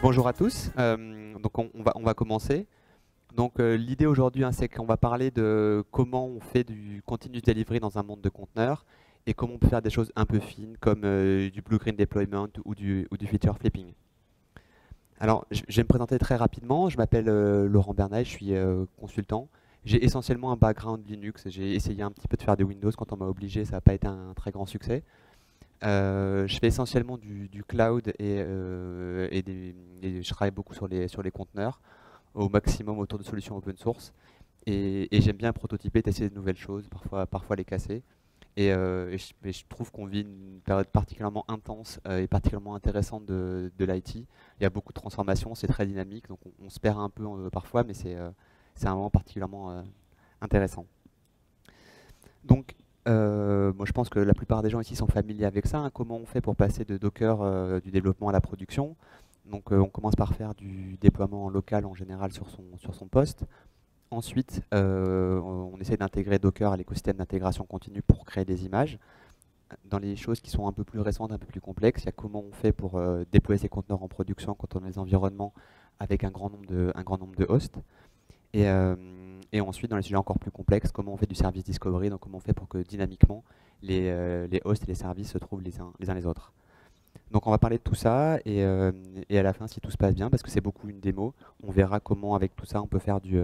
Bonjour à tous. Donc on va commencer. Donc l'idée aujourd'hui, hein, c'est qu'on va parler de comment on fait du continuous delivery dans un monde de conteneurs et comment on peut faire des choses un peu fines comme du blue-green deployment ou du feature flipping. Alors je vais me présenter très rapidement. Je m'appelle Laurent Bernay, je suis consultant. J'ai essentiellement un background Linux. J'ai essayé un petit peu de faire des Windows quand on m'a obligé, ça n'a pas été un très grand succès. Je fais essentiellement du cloud et je travaille beaucoup sur les conteneurs, au maximum autour de solutions open source. Et j'aime bien prototyper, tester de nouvelles choses, parfois les casser. Et je trouve qu'on vit une période particulièrement intense et particulièrement intéressante de l'IT. Il y a beaucoup de transformations, c'est très dynamique, donc on se perd un peu parfois, mais c'est un moment particulièrement intéressant. Donc, moi, je pense que la plupart des gens ici sont familiers avec ça, hein. Comment on fait pour passer de Docker du développement à la production? Donc, on commence par faire du déploiement en local en général sur son poste. Ensuite, on essaie d'intégrer Docker à l'écosystème d'intégration continue pour créer des images. Dans les choses qui sont un peu plus récentes, un peu plus complexes, il y a comment on fait pour déployer ces conteneurs en production quand on a des environnements avec un grand nombre de hosts. Et, euh, et ensuite, dans les sujets encore plus complexes, comment on fait du service discovery, donc comment on fait pour que dynamiquement les hosts et les services se trouvent les uns les autres. Donc on va parler de tout ça et à la fin, si tout se passe bien, parce que c'est beaucoup une démo, on verra comment avec tout ça on peut faire du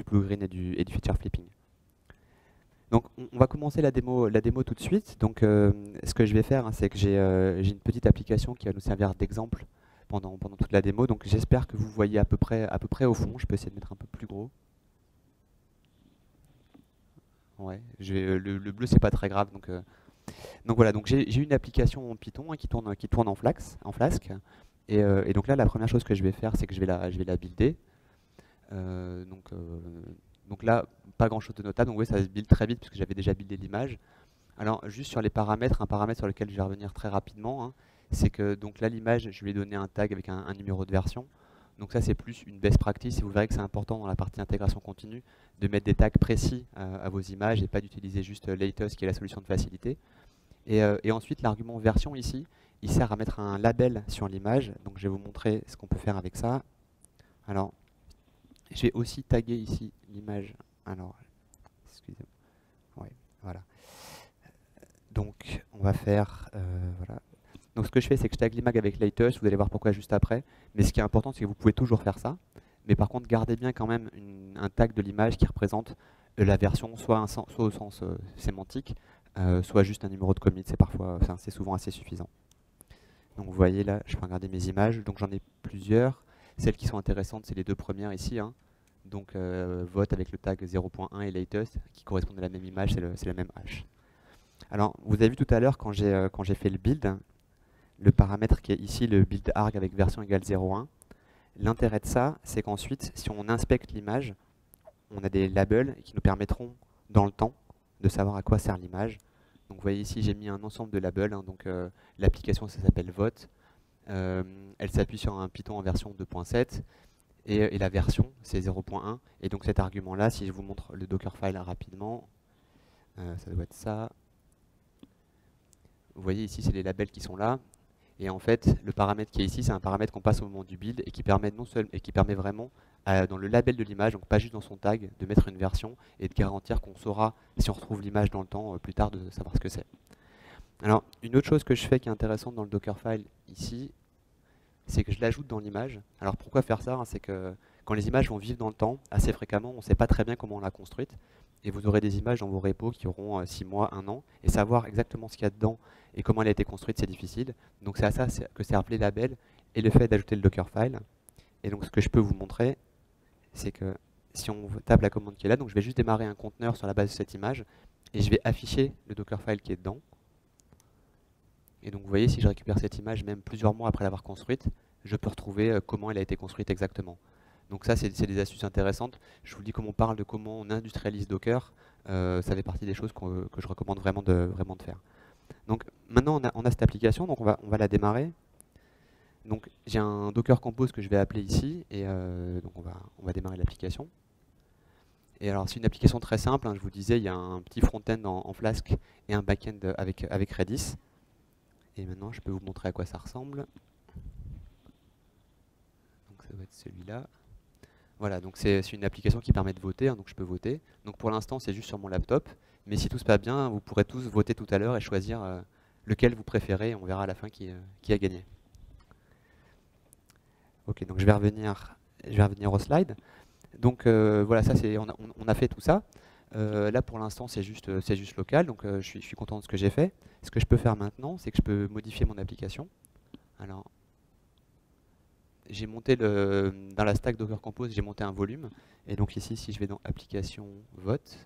blue-green et du feature flipping. Donc on va commencer la démo tout de suite. Donc ce que je vais faire, hein, c'est que j'ai une petite application qui va nous servir d'exemple pendant toute la démo. Donc j'espère que vous voyez à peu près au fond. Je peux essayer de mettre un peu plus gros. Ouais, le bleu c'est pas très grave. Donc voilà, donc j'ai une application en Python, hein, qui tourne en Flask. Et donc là, la première chose que je vais faire, c'est que je vais la builder. Euh, donc, euh, donc là, pas grand chose de notable. Donc oui, ça se build très vite puisque j'avais déjà buildé l'image. Alors juste sur les paramètres, un paramètre sur lequel je vais revenir très rapidement, hein, c'est que donc là l'image, je lui ai donné un tag avec un numéro de version. Donc ça c'est plus une best practice et vous verrez que c'est important dans la partie intégration continue de mettre des tags précis à vos images et pas d'utiliser juste latest qui est la solution de facilité. Et ensuite l'argument version ici, il sert à mettre un label sur l'image. Donc je vais vous montrer ce qu'on peut faire avec ça. Alors je vais aussi taguer ici l'image. Alors excusez-moi. Ouais, voilà. Donc on va faire voilà. Donc ce que je fais, c'est que je tag l'image avec latest, vous allez voir pourquoi juste après. Mais ce qui est important, c'est que vous pouvez toujours faire ça. Mais par contre, gardez bien quand même un tag de l'image qui représente la version, soit au sens sémantique, soit juste un numéro de commit. C'est souvent assez suffisant. Donc vous voyez là, je peux regarder mes images. Donc j'en ai plusieurs. Celles qui sont intéressantes, c'est les deux premières ici, hein. Donc vote avec le tag 0.1 et latest, qui correspondent à la même image, c'est le même hash. Alors, vous avez vu tout à l'heure quand j'ai fait le build, le paramètre qui est ici, le build arg avec version égale 0.1. L'intérêt de ça, c'est qu'ensuite, si on inspecte l'image, on a des labels qui nous permettront, dans le temps, de savoir à quoi sert l'image. Donc vous voyez ici, j'ai mis un ensemble de labels, hein. Donc l'application, ça s'appelle vote. Elle s'appuie sur un Python en version 2.7. Et la version, c'est 0.1. Et donc cet argument-là, si je vous montre le Dockerfile rapidement, ça doit être ça. Vous voyez ici, c'est les labels qui sont là. Et en fait, le paramètre qui est ici, c'est un paramètre qu'on passe au moment du build et qui permet non seul, et qui permet vraiment, dans le label de l'image, donc pas juste dans son tag, de mettre une version et de garantir qu'on saura, si on retrouve l'image dans le temps, plus tard, de savoir ce que c'est. Alors, une autre chose que je fais qui est intéressante dans le Dockerfile ici, c'est que je l'ajoute dans l'image. Alors pourquoi faire ça, hein? C'est que quand les images vont vivre dans le temps, assez fréquemment, on ne sait pas très bien comment on l'a construite. Et vous aurez des images dans vos repos qui auront 6 mois, 1 an. Et savoir exactement ce qu'il y a dedans et comment elle a été construite, c'est difficile. Donc c'est à ça que servent les labels et le fait d'ajouter le Dockerfile. Et donc ce que je peux vous montrer, c'est que si on tape la commande qui est là, donc je vais juste démarrer un conteneur sur la base de cette image et je vais afficher le Dockerfile qui est dedans. Et donc vous voyez, si je récupère cette image, même plusieurs mois après l'avoir construite, je peux retrouver comment elle a été construite exactement. Donc ça, c'est des astuces intéressantes. Je vous dis comme on parle de comment on industrialise Docker, ça fait partie des choses que je recommande vraiment de faire. Donc maintenant, on a cette application, donc on va la démarrer. Donc j'ai un Docker Compose que je vais appeler ici, et donc on va démarrer l'application. Et alors c'est une application très simple, hein, je vous disais, il y a un petit front-end en Flask et un back-end avec Redis. Et maintenant, je peux vous montrer à quoi ça ressemble. peut-être celui-là. Voilà, donc c'est une application qui permet de voter, hein, donc je peux voter. Donc pour l'instant, c'est juste sur mon laptop, mais si tout se passe bien, vous pourrez tous voter tout à l'heure et choisir lequel vous préférez, et on verra à la fin qui a gagné. Ok, donc je vais revenir au slide. Donc voilà, ça on a fait tout ça. Là pour l'instant c'est juste local, donc je suis content de ce que j'ai fait. Ce que je peux faire maintenant, c'est que je peux modifier mon application. Alors, j'ai monté dans la stack Docker Compose, j'ai monté un volume. Et donc ici, si je vais dans application vote,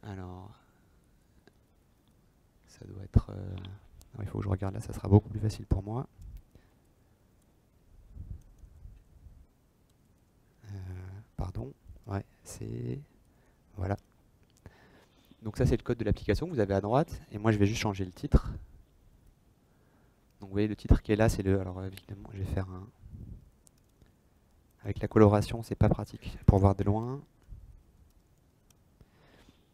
alors ça doit être. Non, il faut que je regarde là, ça sera beaucoup plus facile pour moi. Pardon, ouais, c'est. Voilà. Donc ça, c'est le code de l'application que vous avez à droite. Et moi, je vais juste changer le titre. Donc vous voyez, le titre qui est là, c'est le. Alors évidemment, je vais faire un. Avec la coloration, c'est pas pratique pour voir de loin.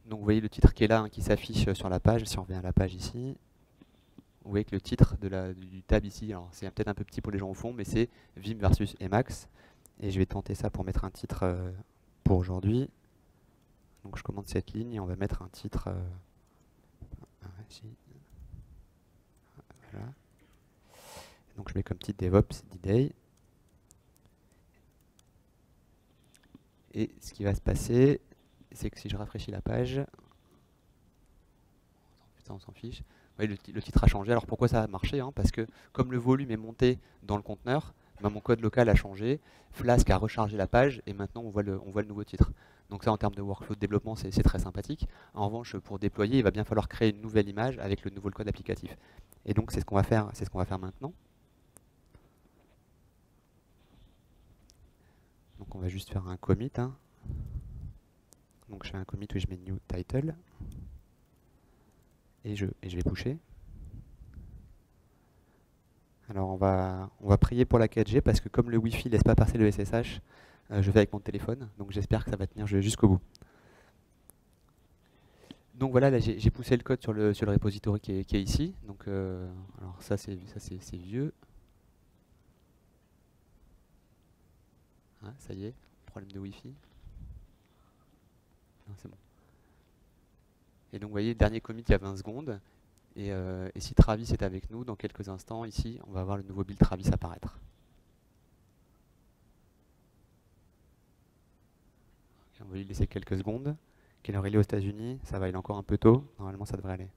Donc vous voyez le titre qui est là, hein, qui s'affiche sur la page. Si on revient à la page ici, vous voyez que le titre du tab ici, alors c'est peut-être un peu petit pour les gens au fond, mais c'est Vim versus Emacs. Et je vais tenter ça pour mettre un titre pour aujourd'hui. Donc je commande cette ligne et on va mettre un titre ici. Voilà. Donc je mets comme titre DevOps D-Day. Et ce qui va se passer, c'est que si je rafraîchis la page, putain, on s'en fiche. Vous voyez, le titre a changé. Alors pourquoi ça a marché, hein? Parce que comme le volume est monté dans le conteneur, ben, mon code local a changé, Flask a rechargé la page et maintenant on voit le nouveau titre. Donc ça en termes de workflow de développement c'est très sympathique. En revanche pour déployer il va bien falloir créer une nouvelle image avec le nouveau code applicatif. Et donc c'est ce qu'on va faire, maintenant. Donc on va juste faire un commit. Hein. Donc je fais un commit où je mets new title. Et je vais pusher. Alors on va prier pour la 4G parce que comme le Wi-Fi laisse pas passer le SSH, je vais avec mon téléphone, donc j'espère que ça va tenir jusqu'au bout. Donc voilà, là j'ai poussé le code sur le repository qui est ici. Donc alors ça c'est vieux. Ah, ça y est, problème de Wi-Fi. Non, c'est bon. Et donc vous voyez, dernier commit il y a 20 secondes. Et si Travis est avec nous, dans quelques instants, ici, on va voir le nouveau build Travis apparaître. On va lui laisser quelques secondes. Quelle heure il est aux États-Unis? Ça va, il est encore un peu tôt. Normalement, ça devrait aller.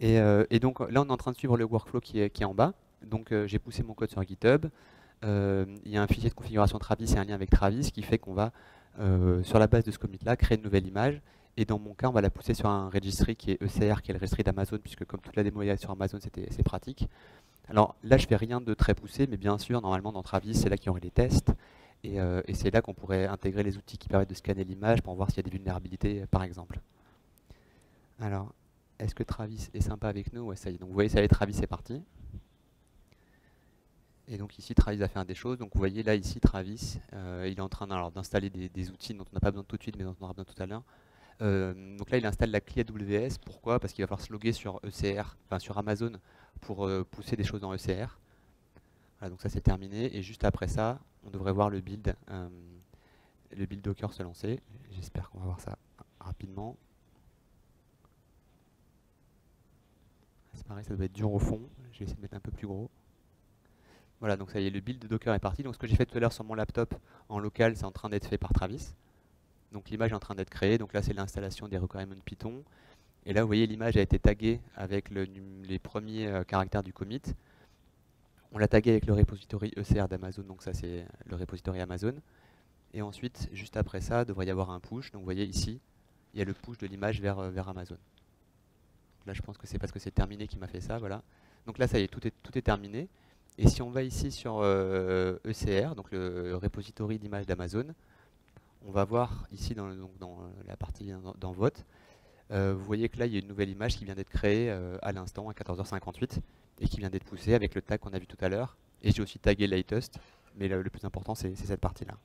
Et donc là, on est en train de suivre le workflow qui est en bas. Donc j'ai poussé mon code sur GitHub. Il y a un fichier de configuration Travis et un lien avec Travis qui fait qu'on va, sur la base de ce commit-là, créer une nouvelle image. Et dans mon cas, on va la pousser sur un registry qui est ECR, qui est le registry d'Amazon, puisque comme toute la démo est sur Amazon, c'est pratique. Alors là, je fais rien de très poussé, mais bien sûr, normalement, dans Travis, c'est là qu'il y aurait les tests. Et c'est là qu'on pourrait intégrer les outils qui permettent de scanner l'image pour voir s'il y a des vulnérabilités, par exemple. Alors, est-ce que Travis est sympa avec nous? Ouais, ça y est. Donc vous voyez, ça y est, Travis est parti. Et donc ici, Travis a fait des choses. Donc vous voyez là, ici, Travis, il est en train d'installer des outils dont on n'a pas besoin tout de suite, mais dont on aura besoin tout à l'heure. Donc là, il installe la clé AWS. Pourquoi? Parce qu'il va falloir se loguer sur ECR, enfin sur Amazon, pour pousser des choses dans ECR. Voilà, donc ça c'est terminé. Et juste après ça, on devrait voir le build Docker se lancer. J'espère qu'on va voir ça rapidement. C'est pareil, ça doit être dur au fond. Je vais essayer de mettre un peu plus gros. Voilà, donc ça y est, le build de Docker est parti. Donc ce que j'ai fait tout à l'heure sur mon laptop en local, c'est en train d'être fait par Travis. Donc l'image est en train d'être créée. Donc là, c'est l'installation des requirements Python. Et là, vous voyez, l'image a été taguée avec les premiers caractères du commit. On l'a tagué avec le repository ECR d'Amazon. Donc ça, c'est le repository Amazon. Et ensuite, juste après ça, il devrait y avoir un push. Donc vous voyez ici, il y a le push de l'image vers Amazon. Là, je pense que c'est parce que c'est terminé qui m'a fait ça. Voilà. Donc là, ça y est, tout est terminé. Et si on va ici sur ECR, donc le repository d'image d'Amazon, on va voir ici dans la partie dans vote, vous voyez que là il y a une nouvelle image qui vient d'être créée à l'instant à 14h58 et qui vient d'être poussée avec le tag qu'on a vu tout à l'heure. Et j'ai aussi tagué latest, mais le plus important c'est cette partie-là.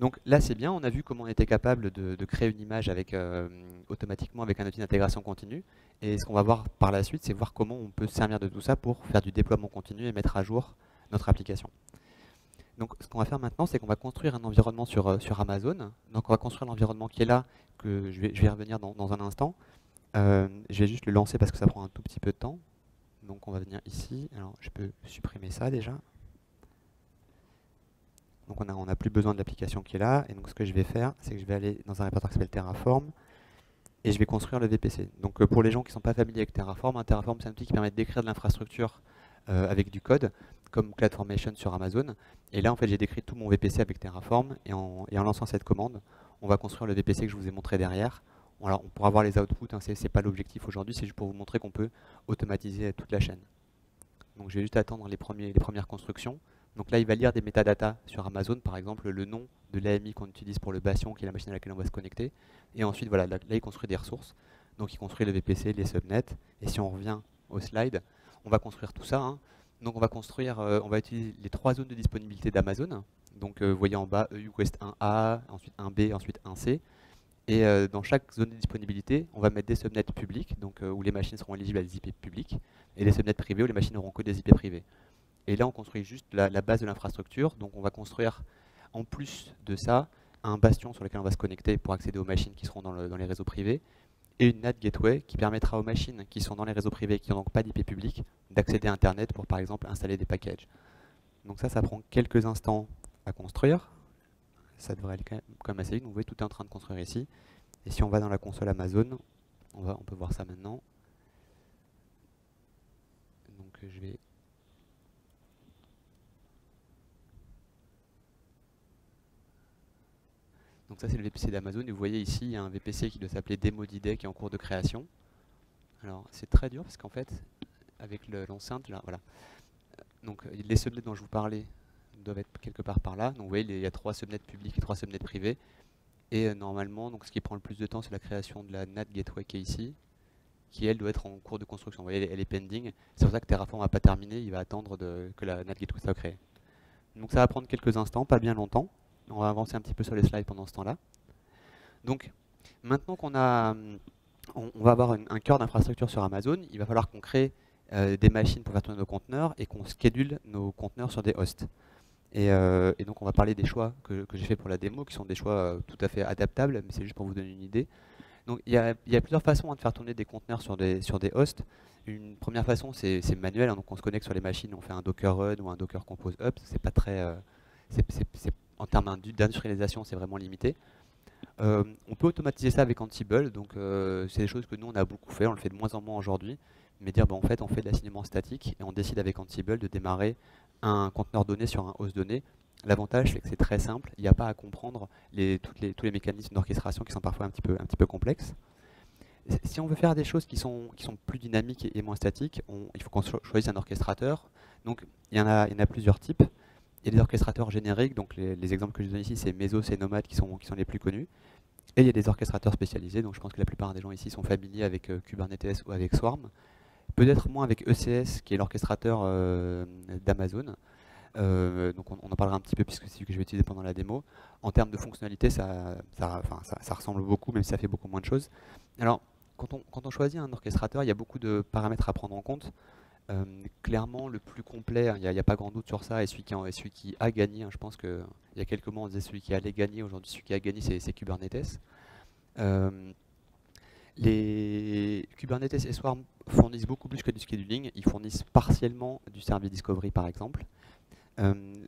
Donc là, c'est bien, on a vu comment on était capable de créer une image avec, automatiquement avec un outil d'intégration continue. Et ce qu'on va voir par la suite, c'est voir comment on peut se servir de tout ça pour faire du déploiement continu et mettre à jour notre application. Donc ce qu'on va faire maintenant, c'est qu'on va construire un environnement sur Amazon. Donc on va construire l'environnement qui est là, que je vais y revenir dans un instant. Je vais juste le lancer parce que ça prend un tout petit peu de temps. Donc on va venir ici. Alors je peux supprimer ça déjà. Donc on n'a plus besoin de l'application qui est là. Et donc ce que je vais faire, c'est que je vais aller dans un répertoire qui s'appelle Terraform et je vais construire le VPC. Donc pour les gens qui ne sont pas familiers avec Terraform, un Terraform c'est un outil qui permet d'écrire de l'infrastructure avec du code, comme CloudFormation sur Amazon. Et là en fait j'ai décrit tout mon VPC avec Terraform et en lançant cette commande, on va construire le VPC que je vous ai montré derrière. Alors on pourra voir les outputs, hein, c'est pas l'objectif aujourd'hui, c'est juste pour vous montrer qu'on peut automatiser toute la chaîne. Donc je vais juste attendre les premières constructions. Donc là, il va lire des métadatas sur Amazon, par exemple le nom de l'AMI qu'on utilise pour le bastion, qui est la machine à laquelle on va se connecter. Et ensuite, voilà, là, il construit des ressources. Donc il construit le VPC, les subnets. Et si on revient au slide, on va construire tout ça, hein. Donc on va construire, on va utiliser les 3 zones de disponibilité d'Amazon. Donc vous voyez en bas, EU Quest 1A, ensuite 1B, ensuite 1C. Et dans chaque zone de disponibilité, on va mettre des subnets publics, donc où les machines seront éligibles à des IP publics, et des subnets privés où les machines n'auront que des IP privés. Et là, on construit juste la base de l'infrastructure. Donc on va construire, en plus de ça, un bastion sur lequel on va se connecter pour accéder aux machines qui seront dans les réseaux privés, et une NAT Gateway qui permettra aux machines qui sont dans les réseaux privés et qui n'ont donc pas d'IP public d'accéder à Internet pour, par exemple, installer des packages. Donc ça prend quelques instants à construire. Ça devrait aller quand même assez vite. Donc vous voyez, tout est en train de construire ici. Et si on va dans la console Amazon, on peut voir ça maintenant. Donc je vais... Donc ça c'est le VPC d'Amazon et vous voyez ici il y a un VPC qui doit s'appeler DemoDD qui est en cours de création. Alors c'est très dur parce qu'en fait avec l'enceinte là, voilà. Donc les subnets dont je vous parlais doivent être quelque part par là. Donc vous voyez il y a 3 subnets publics et 3 subnets privés. Et normalement donc ce qui prend le plus de temps c'est la création de la NAT Gateway qui est ici, qui elle doit être en cours de construction. Vous voyez elle est pending. C'est pour ça que Terraform n'a pas terminé, il va attendre que la NAT Gateway soit créée. Donc ça va prendre quelques instants, pas bien longtemps. On va avancer un petit peu sur les slides pendant ce temps-là. Donc, maintenant qu'on a, on va avoir un cœur d'infrastructure sur Amazon, il va falloir qu'on crée des machines pour faire tourner nos conteneurs et qu'on schedule nos conteneurs sur des hosts. Et donc, on va parler des choix que j'ai fait pour la démo, qui sont des choix tout à fait adaptables, mais c'est juste pour vous donner une idée. Donc, il y a plusieurs façons de faire tourner des conteneurs sur des hosts. Une première façon, c'est manuel, hein, donc on se connecte sur les machines, on fait un Docker Run ou un Docker Compose Up. C'est pas très, en termes d'industrialisation, c'est vraiment limité. On peut automatiser ça avec Ansible, donc c'est des choses que nous on a beaucoup fait, on le fait de moins en moins aujourd'hui, mais dire en fait on fait de l'assignement statique et on décide avec Ansible de démarrer un conteneur donné sur un host donné. L'avantage c'est que c'est très simple, il n'y a pas à comprendre tous les mécanismes d'orchestration qui sont parfois un petit peu complexes. Si on veut faire des choses qui sont plus dynamiques et moins statiques, il faut qu'on choisisse un orchestrateur. Donc il y en a plusieurs types. Il y a des orchestrateurs génériques, donc les exemples que je donne ici, c'est Mesos et Nomad qui sont les plus connus. Et il y a des orchestrateurs spécialisés, donc je pense que la plupart des gens ici sont familiers avec Kubernetes ou avec Swarm. Peut-être moins avec ECS, qui est l'orchestrateur d'Amazon. Donc on en parlera un petit peu puisque c'est celui que je vais utiliser pendant la démo. En termes de fonctionnalité, ça ressemble beaucoup, même si ça fait beaucoup moins de choses. Alors, quand on choisit un orchestrateur, il y a beaucoup de paramètres à prendre en compte. Clairement, le plus complet, il n'y a pas grand doute sur ça, et celui qui a gagné, hein, je pense qu'il y a quelques mois on disait celui qui allait gagner, aujourd'hui celui qui a gagné c'est Kubernetes. Les Kubernetes et Swarm fournissent beaucoup plus que du scheduling, ils fournissent partiellement du service discovery par exemple.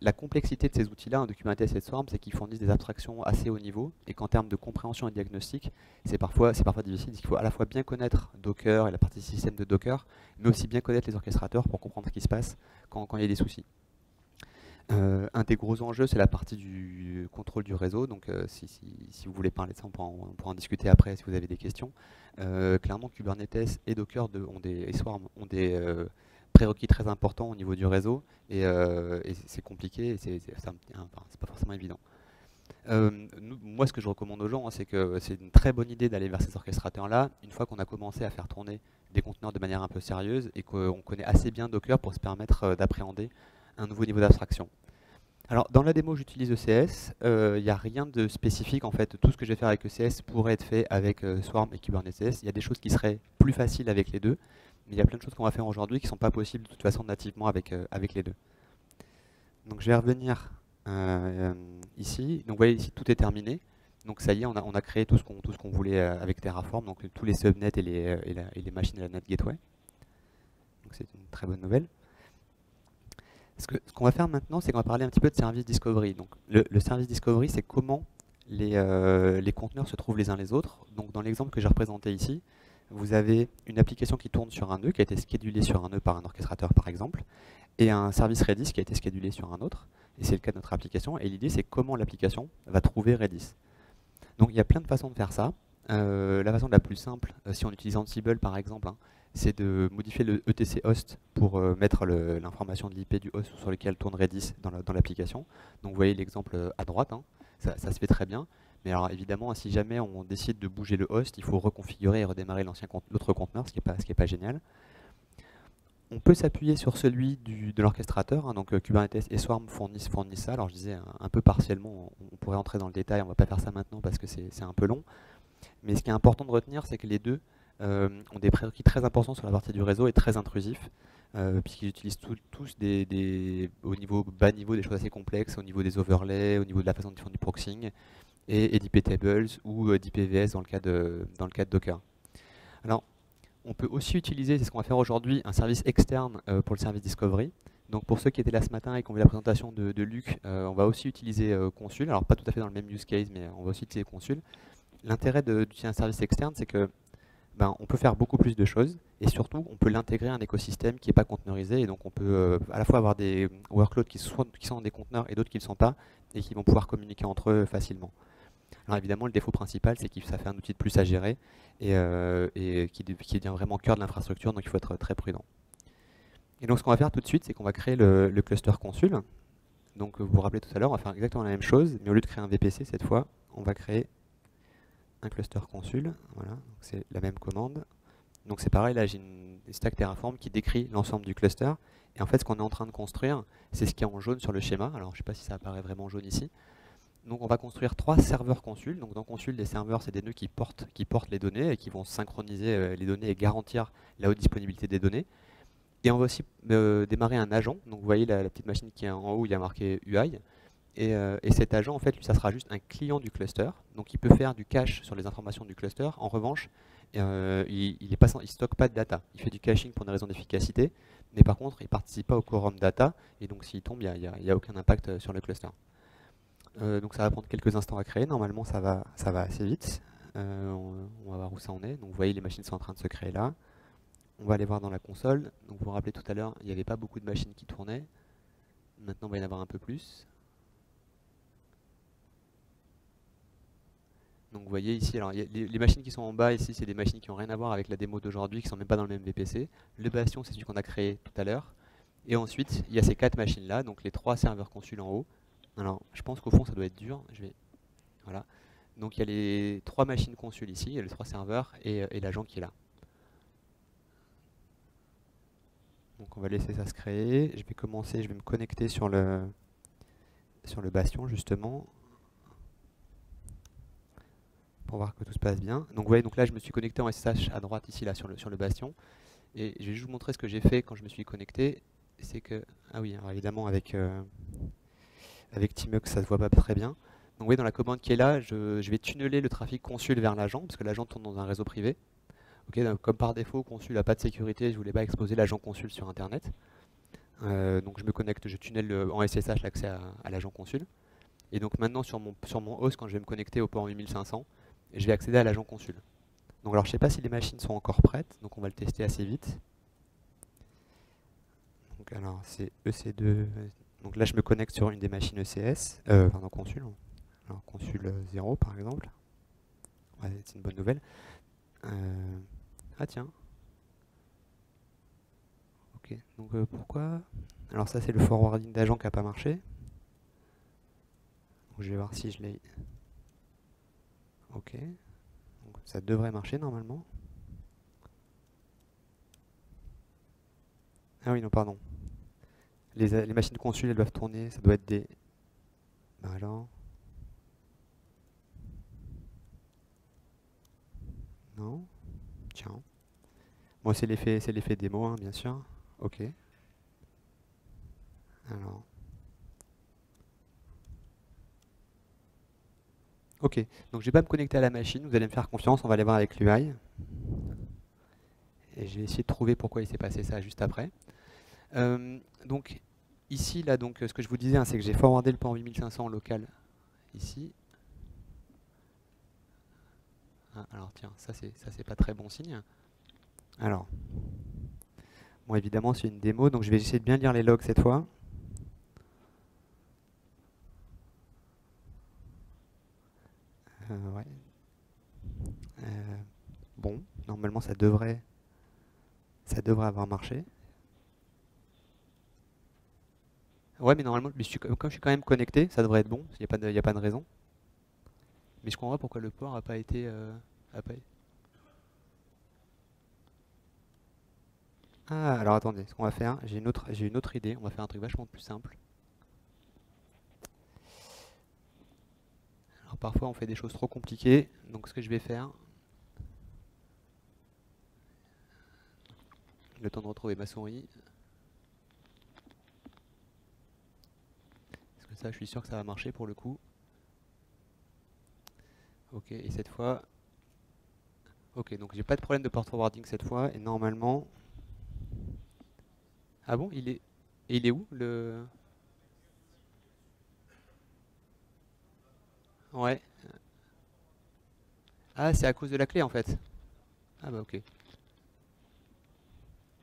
La complexité de ces outils-là, hein, de Kubernetes et de Swarm, c'est qu'ils fournissent des abstractions assez haut niveau et qu'en termes de compréhension et de diagnostic, c'est parfois difficile. Il faut à la fois bien connaître Docker et la partie système de Docker, mais aussi bien connaître les orchestrateurs pour comprendre ce qui se passe quand il y a des soucis. Un des gros enjeux, c'est la partie du contrôle du réseau. Donc, si vous voulez parler de ça, on pourra en discuter après si vous avez des questions. Clairement, Kubernetes et Docker et Swarm ont des prérequis très importants au niveau du réseau et c'est compliqué et c'est pas forcément évident. Moi, ce que je recommande aux gens, hein, c'est que c'est une très bonne idée d'aller vers ces orchestrateurs-là une fois qu'on a commencé à faire tourner des conteneurs de manière un peu sérieuse et qu'on connaît assez bien Docker pour se permettre d'appréhender un nouveau niveau d'abstraction. Alors, dans la démo, j'utilise ECS. Il n'y a rien de spécifique en fait. Tout ce que je vais faire avec ECS pourrait être fait avec Swarm et Kubernetes. Il y a des choses qui seraient plus faciles avec les deux, mais il y a plein de choses qu'on va faire aujourd'hui qui ne sont pas possibles de toute façon nativement avec les deux. Donc, je vais revenir ici. Donc, vous voyez ici, tout est terminé. Donc, ça y est, on a créé tout ce qu'on voulait avec Terraform, donc tous les subnets et les machines à la NAT Gateway. Donc, c'est une très bonne nouvelle. Ce qu'on va faire maintenant, c'est qu'on va parler un petit peu de service discovery. Donc, le service discovery, c'est comment les conteneurs se trouvent les uns les autres. Donc, dans l'exemple que j'ai représenté ici, vous avez une application qui tourne sur un nœud, qui a été schedulée sur un nœud par un orchestrateur, par exemple, et un service Redis qui a été schedulé sur un autre. Et c'est le cas de notre application. Et l'idée, c'est comment l'application va trouver Redis. Donc, il y a plein de façons de faire ça. La façon la plus simple, si on utilise Ansible par exemple, hein, c'est de modifier le etc host pour mettre l'information de l'IP du host sur lequel tourne Redis dans l'application. Donc vous voyez l'exemple à droite, hein, ça se fait très bien. Mais alors évidemment, si jamais on décide de bouger le host, il faut reconfigurer et redémarrer l'autre conteneur, ce qui n'est pas génial. On peut s'appuyer sur celui de l'orchestrateur, hein, donc Kubernetes et Swarm fournissent ça. Alors je disais un peu partiellement, on pourrait entrer dans le détail, on ne va pas faire ça maintenant parce que c'est un peu long. Mais ce qui est important de retenir, c'est que les deux ont des prérequis très importants sur la partie du réseau et très intrusifs, puisqu'ils utilisent tous au bas niveau des choses assez complexes, au niveau des overlays, au niveau de la façon de faire du proxying, et d'IPtables ou d'IPVS dans le cas de Docker. Alors, on peut aussi utiliser, c'est ce qu'on va faire aujourd'hui, un service externe pour le service Discovery. Donc pour ceux qui étaient là ce matin et qui ont vu la présentation de Luc, on va aussi utiliser Consul. Alors pas tout à fait dans le même use case, mais on va aussi utiliser Consul. L'intérêt d'utiliser un service externe, c'est que on peut faire beaucoup plus de choses et surtout on peut l'intégrer à un écosystème qui n'est pas conteneurisé et donc on peut à la fois avoir des workloads qui sont dans des conteneurs et d'autres qui ne le sont pas et qui vont pouvoir communiquer entre eux facilement. Alors évidemment, le défaut principal, c'est que ça fait un outil de plus à gérer et qui devient vraiment cœur de l'infrastructure, donc il faut être très prudent. Et donc ce qu'on va faire tout de suite, c'est qu'on va créer le cluster Consul. Donc vous vous rappelez tout à l'heure, on va faire exactement la même chose, mais au lieu de créer un VPC cette fois, on va créer un cluster Consul. Voilà, c'est la même commande. Donc c'est pareil, là j'ai une stack Terraform qui décrit l'ensemble du cluster. Et en fait, ce qu'on est en train de construire, c'est ce qui est en jaune sur le schéma. Alors je ne sais pas si ça apparaît vraiment jaune ici. Donc on va construire 3 serveurs Consul. Donc dans Consul, les serveurs, c'est des nœuds qui portent les données et qui vont synchroniser les données et garantir la haute disponibilité des données. Et on va aussi démarrer un agent. Donc vous voyez la petite machine qui est en haut, il y a marqué UI. Et cet agent, en fait, lui, ça sera juste un client du cluster. Donc il peut faire du cache sur les informations du cluster. En revanche, il ne stocke pas de data. Il fait du caching pour des raisons d'efficacité. Mais par contre, il ne participe pas au quorum data. Et donc s'il tombe, il n'y a aucun impact sur le cluster. Donc ça va prendre quelques instants à créer. Normalement, ça va assez vite. On va voir où ça en est. Donc vous voyez, les machines sont en train de se créer là. On va aller voir dans la console. Donc vous vous rappelez tout à l'heure, il n'y avait pas beaucoup de machines qui tournaient. Maintenant, il va y en avoir un peu plus. Donc vous voyez ici, alors, les machines qui sont en bas ici, c'est des machines qui n'ont rien à voir avec la démo d'aujourd'hui, qui ne sont même pas dans le même VPC. Le bastion, c'est celui qu'on a créé tout à l'heure. Et ensuite, il y a ces 4 machines-là, donc les 3 serveurs Consul en haut. Alors, je pense qu'au fond, ça doit être dur. Voilà. Donc il y a les 3 machines Consul ici, il y a les 3 serveurs et l'agent qui est là. Donc on va laisser ça se créer. Je vais me connecter sur le bastion justement pour voir que tout se passe bien. Donc vous voyez, donc là je me suis connecté en SSH à droite ici là sur le bastion. Et je vais juste vous montrer ce que j'ai fait quand je me suis connecté. C'est que, ah oui, alors évidemment avec Tmux ça se voit pas très bien. Donc vous voyez dans la commande qui est là, je vais tunneler le trafic Consul vers l'agent, parce que l'agent tourne dans un réseau privé. Okay, donc comme par défaut, Consul n'a pas de sécurité, je ne voulais pas exposer l'agent Consul sur Internet. Donc je me connecte, je tunnel en SSH l'accès à l'agent Consul. Et donc maintenant sur mon host, quand je vais me connecter au port 8500, je vais accéder à l'agent Consul. Donc alors je ne sais pas si les machines sont encore prêtes, donc on va le tester assez vite. Donc alors c'est EC2. Donc là je me connecte sur une des machines ECS, pardon Consul. Alors Consul 0 par exemple. Ouais, c'est une bonne nouvelle. Ah tiens. Ok, donc pourquoi? Alors ça c'est le forwarding d'agent qui n'a pas marché. Donc, je vais voir si je l'ai. Ok. Donc, ça devrait marcher normalement. Ah oui, non, pardon. Les machines Consul, elles doivent tourner, ça doit être des Ben alors, non, tiens. Bon, c'est l'effet démo, hein, bien sûr. Ok. Alors, ok. Donc je vais pas me connecter à la machine. Vous allez me faire confiance. On va aller voir avec l'UI. Et je vais essayer de trouver pourquoi il s'est passé ça juste après. Donc ici, là, donc ce que je vous disais, hein, c'est que j'ai forwardé le port 8500 local ici. Ah, alors tiens, ça c'est pas très bon signe. Alors, bon évidemment c'est une démo, donc je vais essayer de bien lire les logs cette fois. Ouais. Bon, normalement ça devrait avoir marché. Ouais, mais normalement, comme je suis quand même connecté, ça devrait être bon, il n'y a pas de raison. Mais je comprends pas pourquoi le port n'a pas été... a pas- Ah, alors attendez, ce qu'on va faire, j'ai une autre idée, on va faire un truc vachement plus simple. Alors parfois on fait des choses trop compliquées, donc ce que je vais faire, le temps de retrouver ma souris, parce que ça je suis sûr que ça va marcher pour le coup. Ok, et cette fois, ok, donc j'ai pas de problème de port forwarding cette fois, et normalement... Ah bon, il est où le... Ouais. Ah, c'est à cause de la clé en fait. Ah bah ok.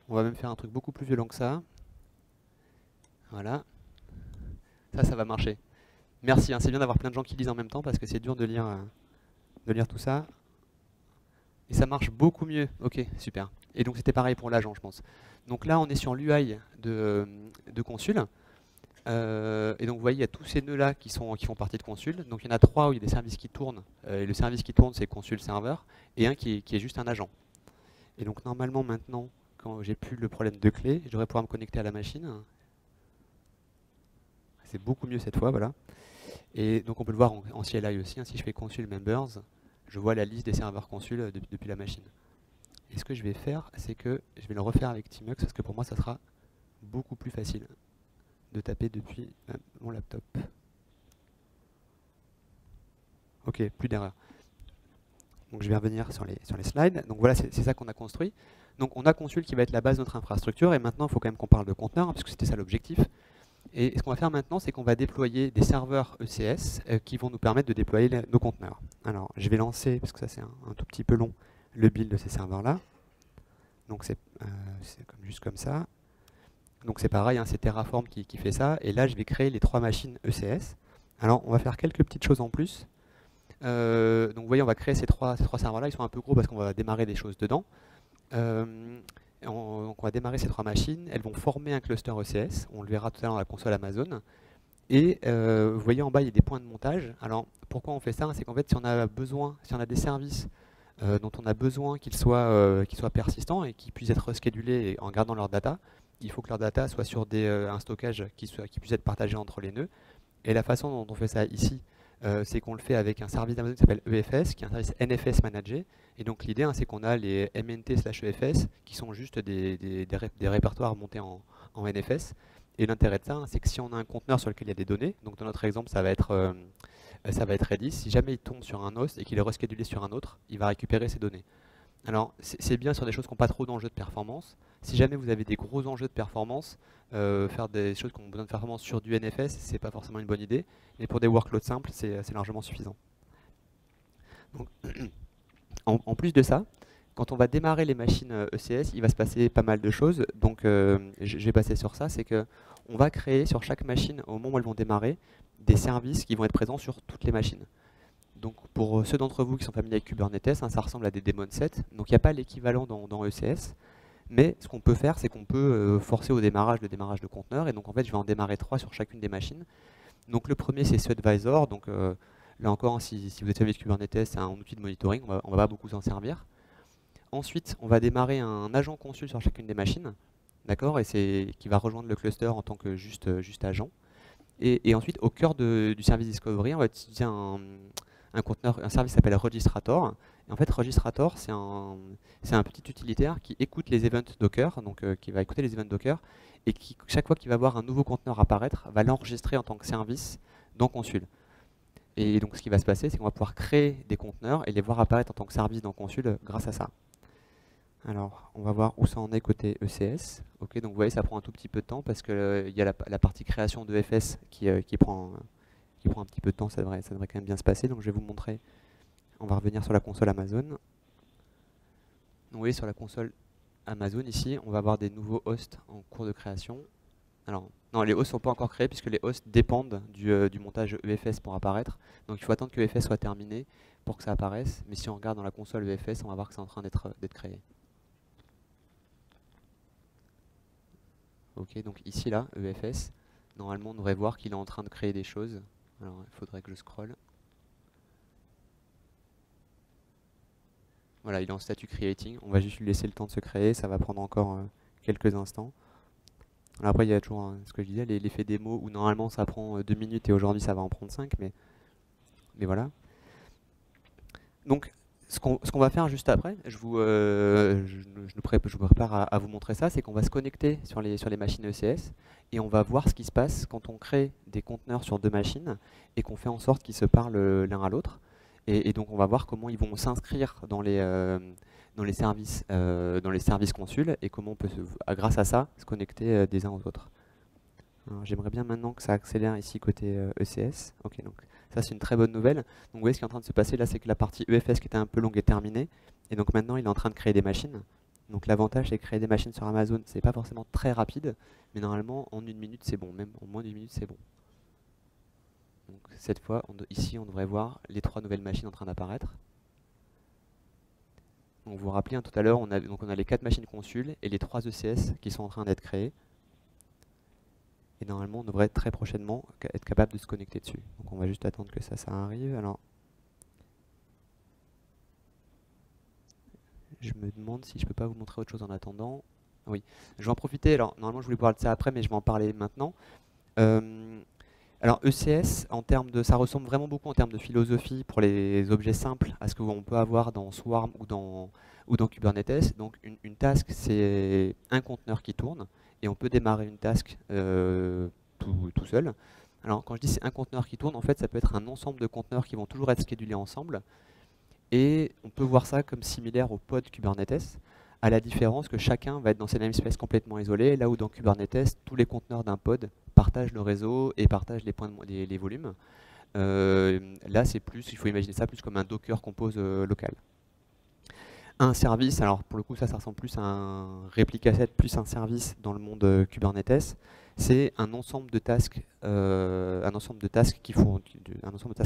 On va même faire un truc beaucoup plus violent que ça. Voilà. Ça va marcher. Merci, hein, c'est bien d'avoir plein de gens qui lisent en même temps parce que c'est dur de lire tout ça. Et ça marche beaucoup mieux. Ok, super. Et donc c'était pareil pour l'agent, je pense. Donc là, on est sur l'UI de Consul. Et donc vous voyez, il y a tous ces nœuds-là qui font partie de Consul. Donc il y en a trois où il y a des services qui tournent. Et le service qui tourne, c'est Consul Server. Et un qui est juste un agent. Et donc normalement, maintenant, quand j'ai plus le problème de clé, je devrais pouvoir me connecter à la machine. C'est beaucoup mieux cette fois, voilà. Et donc on peut le voir en CLI aussi, hein. Si je fais consul members, je vois la liste des serveurs consul depuis la machine. Et ce que je vais faire, c'est que je vais le refaire avec Tmux parce que pour moi ça sera beaucoup plus facile de taper depuis mon laptop. Ok, plus d'erreur. Donc je vais revenir sur les slides. Donc voilà, c'est ça qu'on a construit. Donc on a consul qui va être la base de notre infrastructure et maintenant il faut quand même qu'on parle de conteneurs hein, parce que c'était ça l'objectif. Et ce qu'on va faire maintenant, c'est qu'on va déployer des serveurs ECS qui vont nous permettre de déployer nos conteneurs. Alors, je vais lancer, parce que ça c'est un tout petit peu long, le build de ces serveurs-là. Donc c'est juste comme ça. Donc c'est pareil, hein, c'est Terraform qui fait ça. Et là, je vais créer les trois machines ECS. Alors, on va faire quelques petites choses en plus. Donc vous voyez, on va créer ces trois serveurs-là. Ils sont un peu gros parce qu'on va démarrer des choses dedans. Donc on va démarrer ces trois machines, elles vont former un cluster ECS, on le verra tout à l'heure dans la console Amazon. Et vous voyez en bas, il y a des points de montage. Alors pourquoi on fait ça? C'est qu'en fait, si on a des services dont on a besoin qu'ils soient persistants et qu'ils puissent être reschedulés en gardant leur data, il faut que leur data soit sur un stockage qui puisse être partagé entre les nœuds. Et la façon dont on fait ça ici, c'est qu'on le fait avec un service d'Amazon qui s'appelle EFS, qui est un service NFS managé. Et donc l'idée, hein, c'est qu'on a les MNT/EFS qui sont juste des répertoires montés en NFS. Et l'intérêt de ça, hein, c'est que si on a un conteneur sur lequel il y a des données, donc dans notre exemple, ça va être Redis, si jamais il tombe sur un host et qu'il est reschedulé sur un autre, il va récupérer ces données. Alors, c'est bien sur des choses qui n'ont pas trop d'enjeux de performance. Si jamais vous avez des gros enjeux de performance, faire des choses qui ont besoin de performance sur du NFS, c'est pas forcément une bonne idée. Mais pour des workloads simples, c'est largement suffisant. Donc, en plus de ça, quand on va démarrer les machines ECS, il va se passer pas mal de choses. Donc, je vais passer sur ça. C'est que on va créer sur chaque machine, au moment où elles vont démarrer, des services qui vont être présents sur toutes les machines. Donc pour ceux d'entre vous qui sont familiers avec Kubernetes, hein, ça ressemble à des daemon sets. Donc il n'y a pas l'équivalent dans ECS. Mais ce qu'on peut faire, c'est qu'on peut forcer au démarrage le démarrage de conteneurs. Et donc en fait, je vais en démarrer 3 sur chacune des machines. Donc le premier, c'est Advisor. Donc là encore, si vous êtes familier avec Kubernetes, c'est un outil de monitoring. On va pas beaucoup s'en servir. Ensuite, on va démarrer un agent consul sur chacune des machines. D'accord. Et c'est qui va rejoindre le cluster en tant que juste agent. Et ensuite, au cœur du service Discovery, on va utiliser un conteneur, un service qui s'appelle Registrator. Et en fait, Registrator, c'est un petit utilitaire qui écoute les events Docker, donc qui va écouter les events Docker, et qui, chaque fois qu'il va voir un nouveau conteneur apparaître, va l'enregistrer en tant que service dans Consul. Et donc, ce qui va se passer, c'est qu'on va pouvoir créer des conteneurs et les voir apparaître en tant que service dans Consul grâce à ça. Alors, on va voir où ça en est côté ECS. Ok, donc vous voyez, ça prend un tout petit peu de temps parce qu'il y a la partie création de FS qui prend un petit peu de temps, ça devrait quand même bien se passer. Donc je vais vous montrer, on va revenir sur la console Amazon. Donc vous voyez, sur la console Amazon, ici, on va avoir des nouveaux hosts en cours de création. Alors, non, les hosts ne sont pas encore créés puisque les hosts dépendent du montage EFS pour apparaître. Donc il faut attendre que EFS soit terminé pour que ça apparaisse. Mais si on regarde dans la console EFS, on va voir que c'est en train d'être créé. Ok, donc ici, là, EFS, normalement, on devrait voir qu'il est en train de créer des choses. Alors, il faudrait que je scrolle. Voilà, il est en statut creating. On va juste lui laisser le temps de se créer. Ça va prendre encore quelques instants. Alors après, il y a toujours ce que je disais, l'effet démo où normalement ça prend 2 minutes et aujourd'hui ça va en prendre 5. Mais voilà. Donc, ce qu'on va faire juste après, je vous prépare à vous montrer ça, c'est qu'on va se connecter sur les machines ECS et on va voir ce qui se passe quand on crée des conteneurs sur 2 machines et qu'on fait en sorte qu'ils se parlent l'un à l'autre. Et donc on va voir comment ils vont s'inscrire dans les services consuls et comment on peut, grâce à ça, se connecter des uns aux autres. J'aimerais bien maintenant que ça accélère ici côté ECS. Ok, donc ça c'est une très bonne nouvelle. Donc vous voyez ce qui est en train de se passer là, c'est que la partie EFS qui était un peu longue est terminée. Et donc maintenant il est en train de créer des machines. Donc l'avantage c'est que créer des machines sur Amazon, c'est pas forcément très rapide, mais normalement en 1 minute c'est bon, même en moins d'1 minute c'est bon. Donc cette fois, ici on devrait voir les 3 nouvelles machines en train d'apparaître. Donc vous vous rappelez, tout à l'heure, on a les 4 machines consul et les 3 ECS qui sont en train d'être créées. Et normalement, on devrait très prochainement être capable de se connecter dessus. Donc on va juste attendre que ça arrive. Alors, je me demande si je peux pas vous montrer autre chose en attendant. Oui, je vais en profiter. Alors, normalement, je voulais parler de ça après, mais je vais en parler maintenant. Alors, ECS, ça ressemble vraiment beaucoup en termes de philosophie pour les objets simples à ce qu'on peut avoir dans Swarm ou dans Kubernetes. Donc, une task, c'est un conteneur qui tourne et on peut démarrer une task tout seul. Alors, quand je dis c'est un conteneur qui tourne, en fait, ça peut être un ensemble de conteneurs qui vont toujours être schedulés ensemble. Et on peut voir ça comme similaire au pod Kubernetes, à la différence que chacun va être dans ses namespaces complètement isolés, là où dans Kubernetes, tous les conteneurs d'un pod partagent le réseau et partagent les volumes. Là, il faut imaginer ça plus comme un Docker Compose local. Un service, alors pour le coup ça ressemble plus à un réplica set plus un service dans le monde Kubernetes, c'est un ensemble de tasks,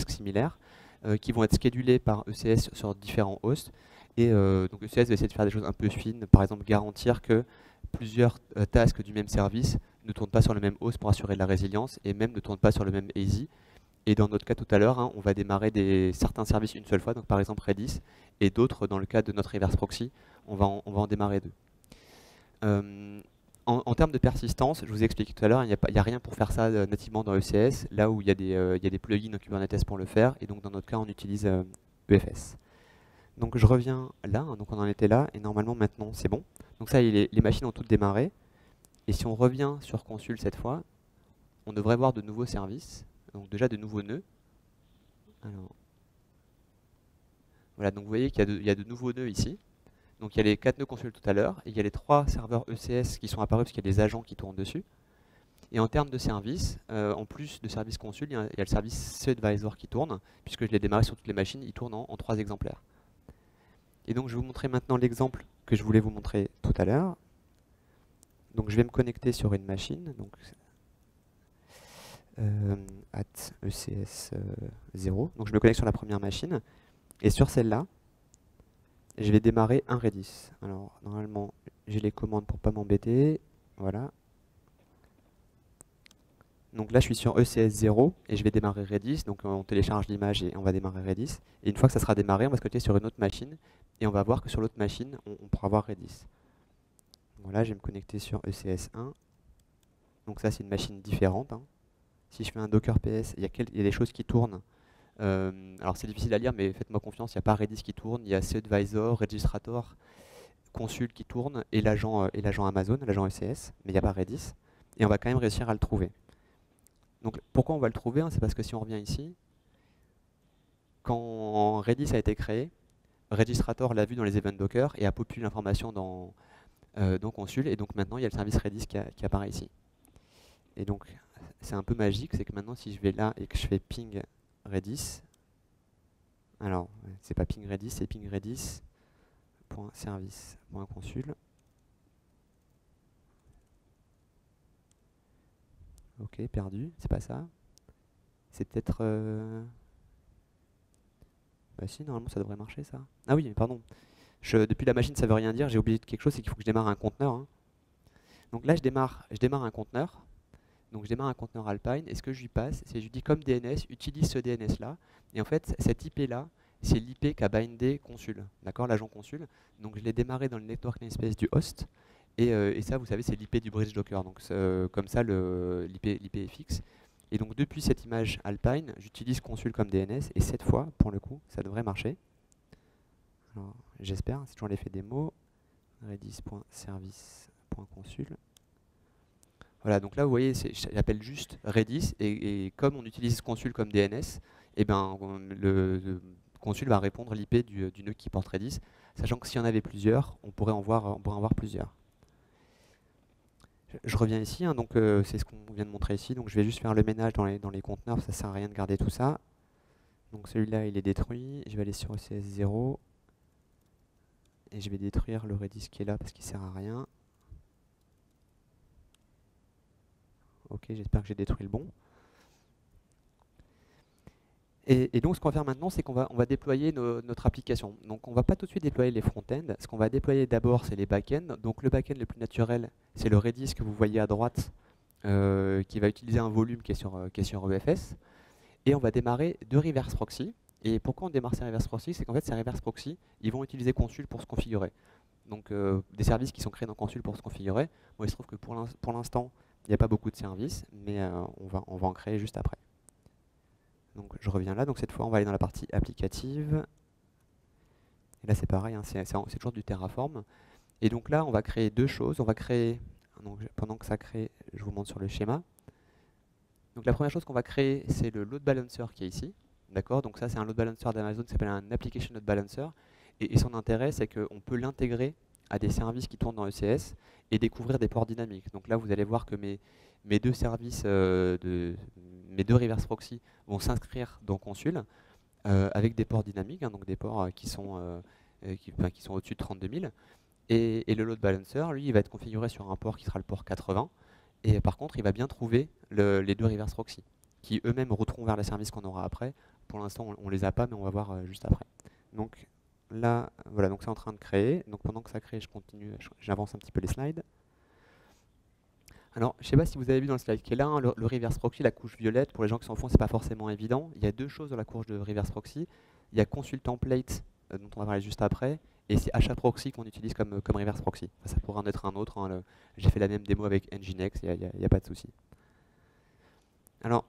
similaires qui vont être schedulés par ECS sur différents hosts. Et donc ECS va essayer de faire des choses un peu fines, par exemple garantir que plusieurs tasks du même service ne tournent pas sur le même host pour assurer de la résilience et même ne tournent pas sur le même ASI. Et dans notre cas tout à l'heure, on va démarrer certains services une seule fois, donc par exemple Redis, et d'autres, dans le cas de notre reverse proxy, on va en démarrer 2. En termes de persistance, je vous ai expliqué tout à l'heure, il n'y a rien pour faire ça nativement dans ECS, là où il y a des plugins dans Kubernetes pour le faire, et donc dans notre cas, on utilise EFS. Donc je reviens là, donc on en était là, et normalement maintenant c'est bon. Donc ça, les machines ont toutes démarré, et si on revient sur Consul cette fois, on devrait voir de nouveaux services. Donc déjà de nouveaux nœuds. Alors, voilà, donc vous voyez qu'il y a de nouveaux nœuds ici. Donc il y a les 4 nœuds consul tout à l'heure, et il y a les 3 serveurs ECS qui sont apparus parce qu'il y a des agents qui tournent dessus. Et en termes de services, en plus de service consul, il y a le service cAdvisor qui tourne, puisque je l'ai démarré sur toutes les machines, il tourne en 3 exemplaires. Et donc je vais vous montrer maintenant l'exemple que je voulais vous montrer tout à l'heure. Donc je vais me connecter sur une machine. Donc, @ECS0. Donc je me connecte sur la première machine. Et sur celle-là, je vais démarrer un Redis. Alors normalement, j'ai les commandes pour pas m'embêter. Voilà. Donc là, je suis sur ECS0 et je vais démarrer Redis. Donc on télécharge l'image et on va démarrer Redis. Et une fois que ça sera démarré, on va se connecter sur une autre machine. Et on va voir que sur l'autre machine, on pourra voir Redis. Voilà, je vais me connecter sur ECS1. Donc ça, c'est une machine différente. si je fais un Docker PS, il y a des choses qui tournent. Alors c'est difficile à lire, mais faites-moi confiance, il n'y a pas Redis qui tourne, il y a cAdvisor, Registrator, Consul qui tourne et l'agent Amazon, l'agent ECS, mais il n'y a pas Redis. Et on va quand même réussir à le trouver. Donc pourquoi on va le trouver, hein, c'est parce que si on revient ici, quand Redis a été créé, Registrator l'a vu dans les events Docker et a populé l'information dans Consul. Et donc maintenant, il y a le service Redis qui apparaît ici. Et donc, c'est un peu magique, c'est que maintenant, si je vais là et que je fais ping Redis, alors, c'est pas ping Redis, c'est ping Redis.service.consul. Ok, perdu, c'est pas ça. C'est peut-être... Bah si, normalement ça devrait marcher ça. Ah oui, pardon. Depuis la machine ça veut rien dire, j'ai oublié de quelque chose, c'est qu'il faut que je démarre un conteneur, hein. Donc là je démarre un conteneur. Donc je démarre un conteneur Alpine et ce que je lui passe, c'est je lui dis comme DNS, utilise ce DNS là. Et en fait cette IP là, c'est l'IP qu'a bindé Consul, d'accord, l'agent Consul. Donc je l'ai démarré dans le network namespace du host. Et ça vous savez c'est l'IP du bridge Docker. Donc comme ça l'IP est fixe. Et donc depuis cette image Alpine, j'utilise Consul comme DNS et cette fois, pour le coup, ça devrait marcher. Alors j'espère, c'est toujours l'effet démo. Redis.service.consul. Voilà, donc là vous voyez, j'appelle juste Redis et comme on utilise Consul comme DNS, et ben le Consul va répondre l'IP du nœud qui porte Redis, sachant que s'il y en avait plusieurs, on pourrait en voir plusieurs. Je reviens ici, hein, donc c'est ce qu'on vient de montrer ici, donc je vais juste faire le ménage dans les conteneurs, ça sert à rien de garder tout ça. Donc celui-là il est détruit, je vais aller sur ECS0 et je vais détruire le Redis qui est là parce qu'il sert à rien. Ok, j'espère que j'ai détruit le bon. Et donc ce qu'on va faire maintenant, c'est qu'on va déployer notre application. Donc on ne va pas tout de suite déployer les front-end. Ce qu'on va déployer d'abord, c'est les back-end. Donc le back-end le plus naturel, c'est le Redis que vous voyez à droite, qui va utiliser un volume qui est sur EFS. Et on va démarrer deux reverse proxy. Et pourquoi on démarre ces reverse proxy? C'est qu'en fait, ces reverse proxy, ils vont utiliser Consul pour se configurer. Donc des services qui sont créés dans Consul pour se configurer. Bon, il se trouve que pour l'instant, il n'y a pas beaucoup de services, mais on va en créer juste après. Donc je reviens là, donc cette fois on va aller dans la partie applicative. Et là c'est pareil, hein, c'est toujours du Terraform. Et donc là on va créer deux choses. On va créer, donc, pendant que ça crée, je vous montre sur le schéma. Donc la première chose qu'on va créer, c'est le load balancer qui est ici. D'accord, donc ça c'est un load balancer d'Amazon qui s'appelle un application load balancer. Et son intérêt c'est qu'on peut l'intégrer à des services qui tournent dans ECS et découvrir des ports dynamiques. Donc là vous allez voir que mes deux services, mes deux reverse proxy vont s'inscrire dans Consul avec des ports dynamiques, hein, donc des ports qui sont au-dessus de 32 000. Et le load balancer, lui, il va être configuré sur un port qui sera le port 80. Et par contre, il va bien trouver les deux reverse proxy, qui eux-mêmes routeront vers les services qu'on aura après. Pour l'instant, on les a pas, mais on va voir juste après. Donc là, voilà, donc c'est en train de créer. Donc pendant que ça crée, je continue, j'avance un petit peu les slides. Alors, je ne sais pas si vous avez vu dans le slide qui est là, hein, le reverse proxy, la couche violette, pour les gens qui s'en font, c'est pas forcément évident. Il y a deux choses dans la couche de reverse proxy. Il y a Consul template, dont on va parler juste après, et c'est HAProxy qu'on utilise comme reverse proxy. Enfin, ça pourra en être un autre, hein, j'ai fait la même démo avec Nginx, il n'y a pas de souci. Alors,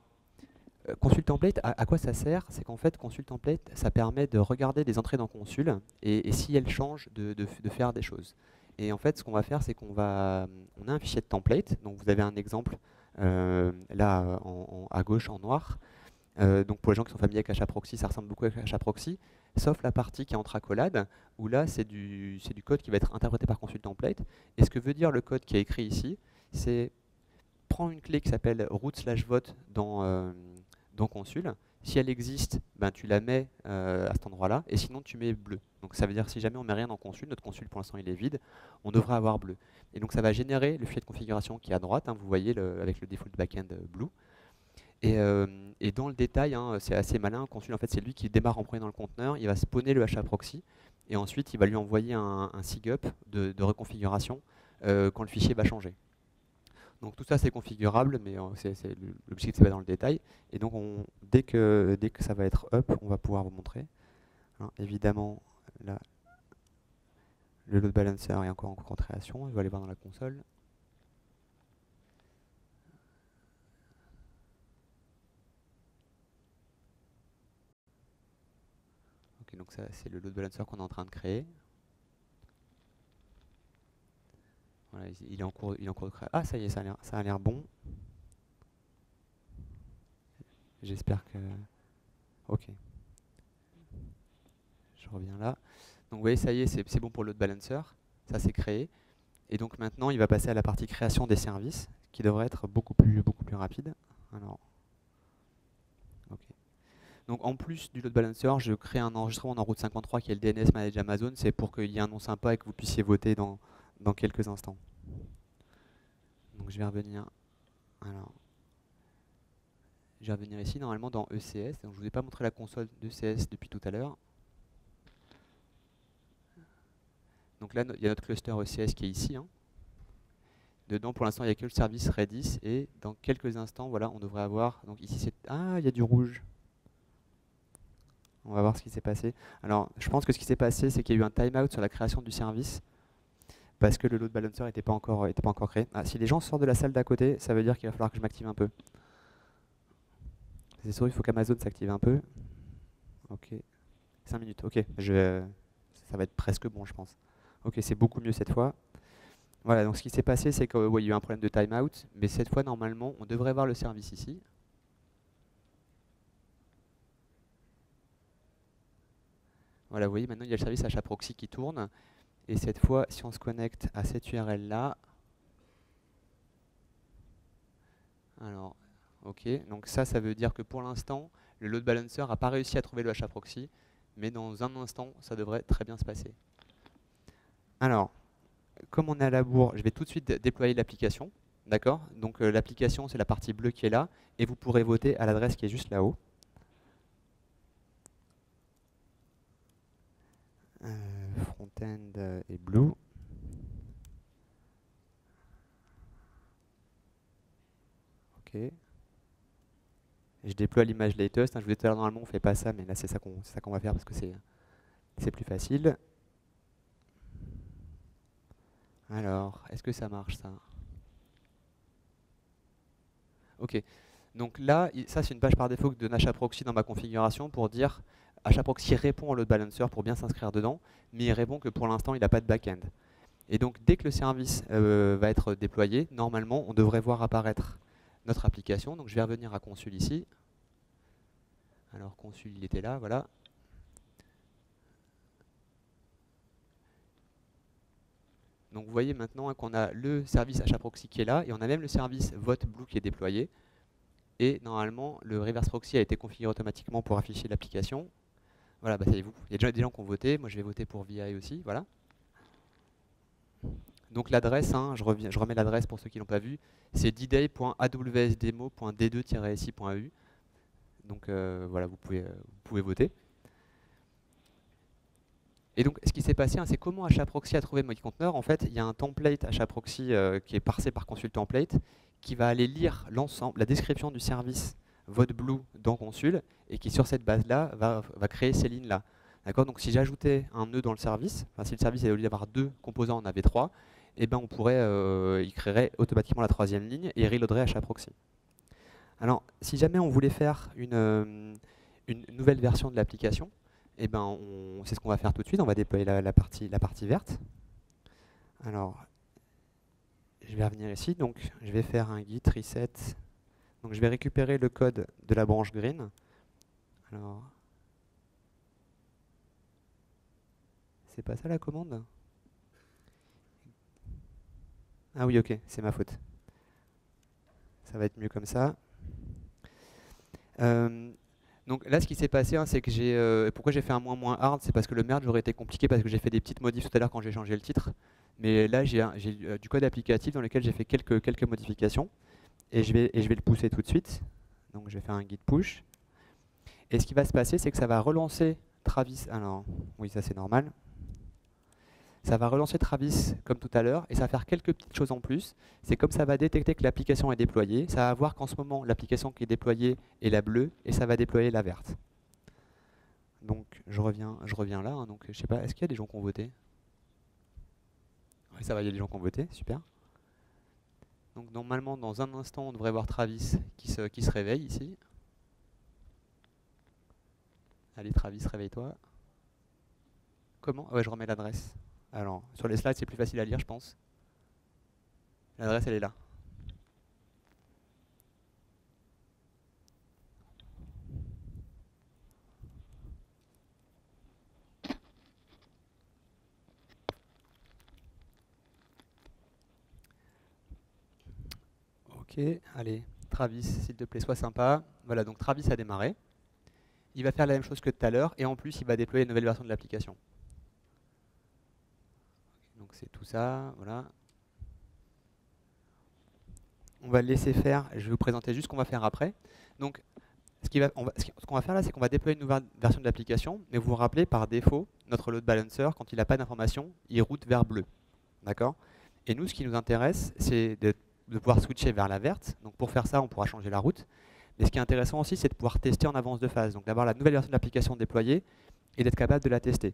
Consul template, à quoi ça sert? C'est qu'en fait, Consul template, ça permet de regarder des entrées dans Consul, et si elles changent, de faire des choses. Et en fait, ce qu'on va faire, c'est on a un fichier de template. Donc vous avez un exemple là à gauche en noir. Donc pour les gens qui sont familiers avec HAProxy, ça ressemble beaucoup à HAProxy, sauf la partie qui est entre accolades, où là c'est du code qui va être interprété par Consul template. Et ce que veut dire le code qui est écrit ici, c'est prends une clé qui s'appelle root/vote dans Consul. Si elle existe, ben, tu la mets à cet endroit-là, et sinon tu mets bleu. Donc ça veut dire que si jamais on met rien dans Consul, notre Consul pour l'instant il est vide, on devrait avoir bleu. Et donc ça va générer le fichier de configuration qui est à droite, hein, vous voyez avec le default backend blue. Et dans le détail, hein, c'est assez malin, Consul en fait c'est lui qui démarre en premier dans le conteneur, il va spawner le HAProxy, et ensuite il va lui envoyer un SIGUP de reconfiguration quand le fichier va changer. Donc tout ça c'est configurable, mais l'objectif c'est pas dans le détail. Et donc dès que ça va être up, on va pouvoir vous montrer. Alors, évidemment, là, le load balancer est encore en cours de création. Je vais aller voir dans la console. donc ça c'est le load balancer qu'on est en train de créer. Voilà, il est en cours de création. Ah, ça y est, ça a l'air bon. J'espère que... Ok, je reviens là. Donc vous voyez, ça y est, c'est bon pour le load balancer. Ça c'est créé. Et donc maintenant, il va passer à la partie création des services, qui devrait être beaucoup plus rapide. Alors, ok. Donc en plus du load balancer, je crée un enregistrement en route 53 qui est le DNS Manage Amazon. C'est pour qu'il y ait un nom sympa et que vous puissiez voter dans quelques instants. Donc je vais revenir. Alors, je vais revenir ici, normalement dans ECS. Donc je ne vous ai pas montré la console d'ECS depuis tout à l'heure. Donc là, il y a notre cluster ECS qui est ici. Hein. Dedans, pour l'instant, il n'y a que le service Redis. Et dans quelques instants, voilà, on devrait avoir... Donc ici, c'est... Ah, il y a du rouge. On va voir ce qui s'est passé. Alors, je pense que ce qui s'est passé, c'est qu'il y a eu un timeout sur la création du service parce que le load balancer n'était pas encore créé. Ah, si les gens sortent de la salle d'à côté, ça veut dire qu'il va falloir que je m'active un peu. C'est sûr, il faut qu'Amazon s'active un peu. Ok. 5 minutes, ok. Ça va être presque bon, je pense. Ok, c'est beaucoup mieux cette fois. Voilà, donc ce qui s'est passé, c'est qu'il y a eu un problème de timeout, mais cette fois, normalement, on devrait voir le service ici. Voilà, vous voyez, maintenant, il y a le service HAProxy qui tourne. Et cette fois, si on se connecte à cette URL-là, alors, ok, donc ça veut dire que pour l'instant, le load balancer n'a pas réussi à trouver le HAProxy, mais dans un instant, ça devrait très bien se passer. Alors, comme on est à la bourre, je vais tout de suite déployer l'application, d'accord? Donc l'application, c'est la partie bleue qui est là, et vous pourrez voter à l'adresse qui est juste là-haut. Front-end et blue. Ok. Et je déploie l'image latest. Hein, je vous disais tout à l'heure, normalement, on ne fait pas ça, mais là, c'est ça qu'on va faire parce que c'est plus facile. Alors, est-ce que ça marche, ça? Ok. Donc là, ça, c'est une page par défaut que donne HAProxy dans ma configuration pour dire HAProxy répond au load balancer pour bien s'inscrire dedans, mais il répond que pour l'instant, il n'a pas de back-end. Et donc, dès que le service va être déployé, normalement, on devrait voir apparaître notre application. Donc, je vais revenir à Consul ici. Alors, Consul, il était là, voilà. Donc, vous voyez maintenant qu'on a le service HAProxy qui est là, et on a même le service VoteBlue qui est déployé. Et normalement, le reverse proxy a été configuré automatiquement pour afficher l'application. Voilà, bah, savez-vous, il y a déjà des gens qui ont voté. Moi, je vais voter pour VI aussi, voilà. Donc l'adresse, hein, je remets l'adresse pour ceux qui ne l'ont pas vu, c'est dday.awsdemo.d2-si.eu. Donc voilà, vous pouvez voter. Et donc ce qui s'est passé, hein, c'est comment HAProxy a trouvé mon conteneur. En fait, il y a un template HAProxy qui est parsé par Consul Template qui va aller lire l'ensemble, la description du service VoteBlue dans Consul et qui sur cette base-là va créer ces lignes-là. D'accord. Donc si j'ajoutais un nœud dans le service, enfin, si le service, au lieu d'avoir 2 composants, en avait 3, eh ben, il créerait automatiquement la 3e ligne et il reloaderait HAProxy. Alors, si jamais on voulait faire une nouvelle version de l'application, eh ben, c'est ce qu'on va faire tout de suite. On va déployer la partie verte. Alors, je vais revenir ici. Donc, je vais faire un git reset. Donc, je vais récupérer le code de la branche green. Alors, c'est pas ça la commande? Ah oui, ok, c'est ma faute. Ça va être mieux comme ça. Donc là, ce qui s'est passé, hein, c'est que pourquoi j'ai fait un moins hard, c'est parce que le merge aurait été compliqué parce que j'ai fait des petites modifs tout à l'heure quand j'ai changé le titre. Mais là, j'ai du code applicatif dans lequel j'ai fait quelques modifications et je vais le pousser tout de suite. Donc je vais faire un git push. Et ce qui va se passer, c'est que ça va relancer Travis. Alors, oui, ça c'est normal. Ça va relancer Travis comme tout à l'heure et ça va faire quelques petites choses en plus. C'est comme ça va détecter que l'application est déployée. Ça va voir qu'en ce moment, l'application qui est déployée est la bleue et ça va déployer la verte. Donc je reviens là. Hein, donc je sais pas, est-ce qu'il y a des gens qui ont voté? Oui, ça va, il y a des gens qui ont voté, super. Donc normalement, dans un instant, on devrait voir Travis qui se réveille ici. Allez Travis, réveille-toi. comment? Ouais, je remets l'adresse. Alors, sur les slides, c'est plus facile à lire, je pense. L'adresse, elle est là. Ok, allez, Travis, s'il te plaît, sois sympa. Voilà, donc Travis a démarré. Il va faire la même chose que tout à l'heure, et en plus, il va déployer une nouvelle version de l'application. Donc c'est tout ça, voilà. On va le laisser faire, je vais vous présenter juste ce qu'on va faire après. Donc, ce qu'on va faire là, c'est qu'on va déployer une nouvelle version de l'application, mais vous vous rappelez, par défaut, notre load balancer, quand il n'a pas d'information, il route vers bleu. D'accord? Et nous, ce qui nous intéresse, c'est de pouvoir switcher vers la verte. Donc pour faire ça, on pourra changer la route. Mais ce qui est intéressant aussi, c'est de pouvoir tester en avance de phase. Donc d'avoir la nouvelle version de l'application déployée et d'être capable de la tester.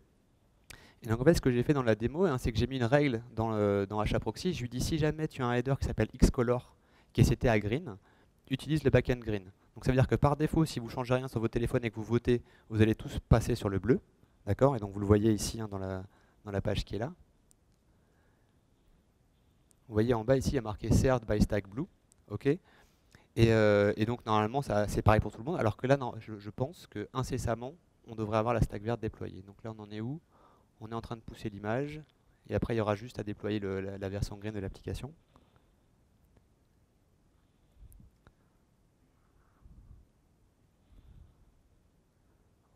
Et donc en fait, ce que j'ai fait dans la démo, hein, c'est que j'ai mis une règle dans HAProxy. Je lui dis, si jamais tu as un header qui s'appelle xcolor, qui est seté à green, utilise le backend green. Donc ça veut dire que par défaut, si vous ne changez rien sur vos téléphones et que vous votez, vous allez tous passer sur le bleu. D'accord? Et donc vous le voyez ici hein, dans la page qui est là. Vous voyez en bas ici, il y a marqué Served by Stack Blue. OK. Et donc normalement, c'est pareil pour tout le monde. Alors que là, non, je pense que incessamment, on devrait avoir la stack verte déployée. Donc là, on en est où? On est en train de pousser l'image. Et après, il y aura juste à déployer la version green de l'application.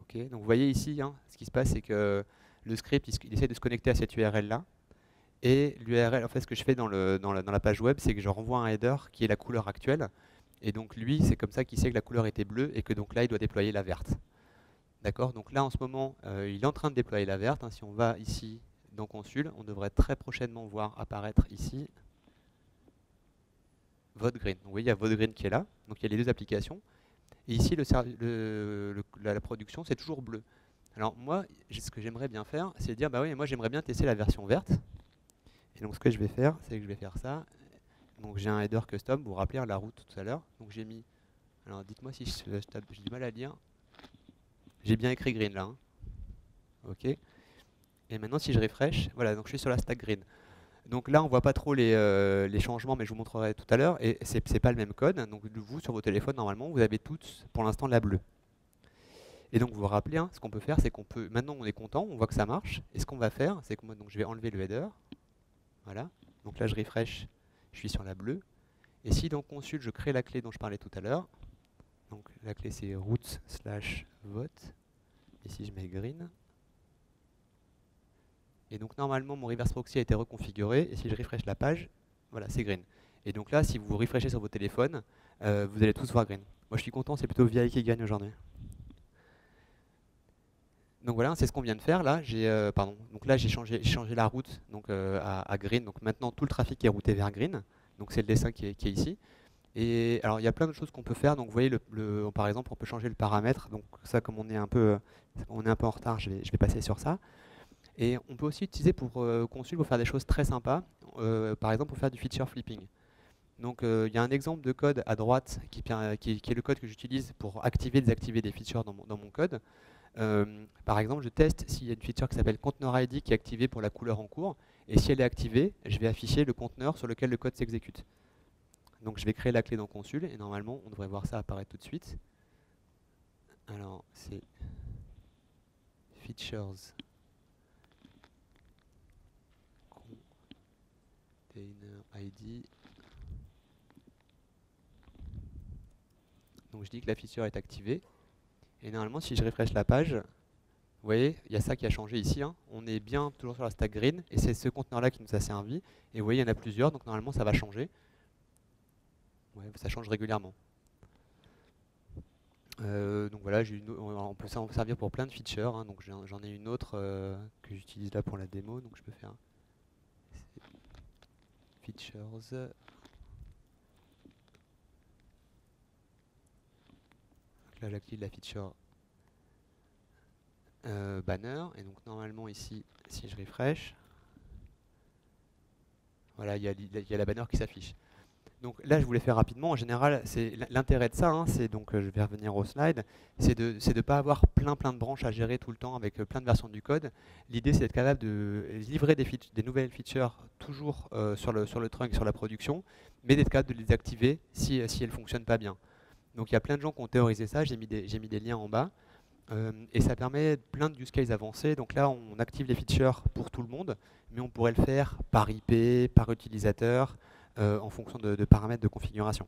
OK. Donc vous voyez ici, hein, ce qui se passe, c'est que le script, il essaie de se connecter à cette URL-là. Et l'URL, en fait, ce que je fais dans la page web, c'est que je renvoie un header qui est la couleur actuelle. Et donc lui, c'est comme ça qu'il sait que la couleur était bleue et que donc là, il doit déployer la verte. D'accord? Donc là, en ce moment, il est en train de déployer la verte. Hein. Si on va ici dans Consul, on devrait très prochainement voir apparaître ici Vote Green. Donc, vous voyez, il y a Vote Green qui est là. Donc il y a les deux applications. Et ici, la production, c'est toujours bleu. Alors moi, ce que j'aimerais bien faire, c'est dire, bah oui, moi j'aimerais bien tester la version verte. Et donc ce que je vais faire, c'est que je vais faire ça. Donc j'ai un header custom, vous vous rappelez la route tout à l'heure. Donc j'ai mis, alors dites-moi si j'ai du mal à lire. J'ai bien écrit green là. Hein. Ok. Et maintenant si je refresh, voilà, donc je suis sur la stack green. Donc là on voit pas trop les changements, mais je vous montrerai tout à l'heure. Et c'est pas le même code. Donc vous sur vos téléphones normalement, vous avez toutes pour l'instant la bleue. Et donc vous vous rappelez, hein, ce qu'on peut faire, c'est qu'on peut, maintenant on est content, on voit que ça marche. Et ce qu'on va faire, c'est que moi donc je vais enlever le header. Voilà. Donc là je refresh, je suis sur la bleue. Et si dans Consul, je crée la clé dont je parlais tout à l'heure, donc la clé c'est root/vote, ici je mets green, et donc normalement mon reverse proxy a été reconfiguré, et si je refresh la page, voilà c'est green. Et donc là, si vous refreshez sur vos téléphones, vous allez tous voir green. Moi je suis content, c'est plutôt VI qui gagne aujourd'hui. Donc voilà, c'est ce qu'on vient de faire là. Donc là j'ai changé la route donc, à green, donc maintenant tout le trafic est routé vers green, donc c'est le dessin qui est ici. Et alors, il y a plein de choses qu'on peut faire. Donc, vous voyez, par exemple, on peut changer le paramètre. Donc, ça, comme on est un peu en retard, je vais passer sur ça. Et on peut aussi utiliser pour Consul pour faire des choses très sympas. Par exemple, pour faire du feature flipping. Donc, il y a un exemple de code à droite qui est le code que j'utilise pour activer et désactiver des features dans mon code. Par exemple, je teste s'il y a une feature qui s'appelle conteneur ID qui est activée pour la couleur en cours. Et si elle est activée, je vais afficher le conteneur sur lequel le code s'exécute. Donc je vais créer la clé dans Consul et normalement on devrait voir ça apparaître tout de suite. Alors c'est Features Container ID. Donc je dis que la feature est activée. Et normalement si je refresh la page, vous voyez, il y a ça qui a changé ici. Hein. On est bien toujours sur la stack green et c'est ce conteneur là qui nous a servi. Et vous voyez, il y en a plusieurs, donc normalement ça va changer. Ouais, ça change régulièrement. Donc voilà, on peut s'en servir pour plein de features. Hein, donc j'en ai une autre que j'utilise là pour la démo. Donc je peux faire features. Donc là j'active la feature banner. Et donc normalement ici, si je refresh, voilà, il y a la banner qui s'affiche. Donc là, je voulais faire rapidement. En général, c'est l'intérêt de ça, hein, c'est donc je vais revenir au slide, c'est de pas avoir plein de branches à gérer tout le temps avec plein de versions du code. L'idée, c'est d'être capable de livrer des nouvelles features toujours sur le trunk, sur la production, mais d'être capable de les activer si elles fonctionnent pas bien. Donc il y a plein de gens qui ont théorisé ça. J'ai mis des liens en bas. Et ça permet plein de use cases avancés. Donc là, on active les features pour tout le monde, mais on pourrait le faire par IP, par utilisateur, en fonction de paramètres de configuration.